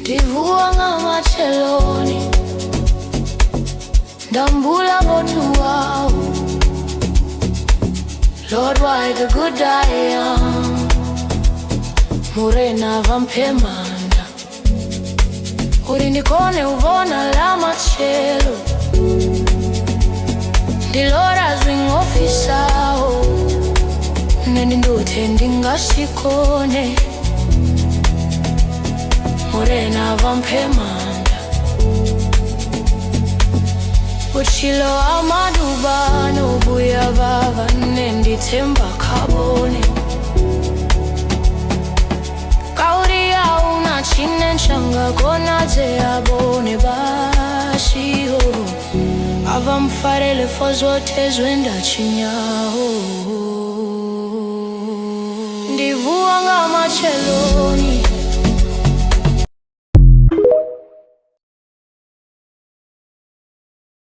Ndivua ngamatsheloni ndambula motu wao. Lord, why the good I am murena vampemanda uri ndikone uvona la machelo ndilora zwing'ofisawo neni ndute ndingasikone murena vampemanda uchilo amadubano buya vava nendithemba khabone kauri auna chine nchanga kona ze abone bashiho avamfarele fozote zwenda chinyaho ndivua ngamatsheloni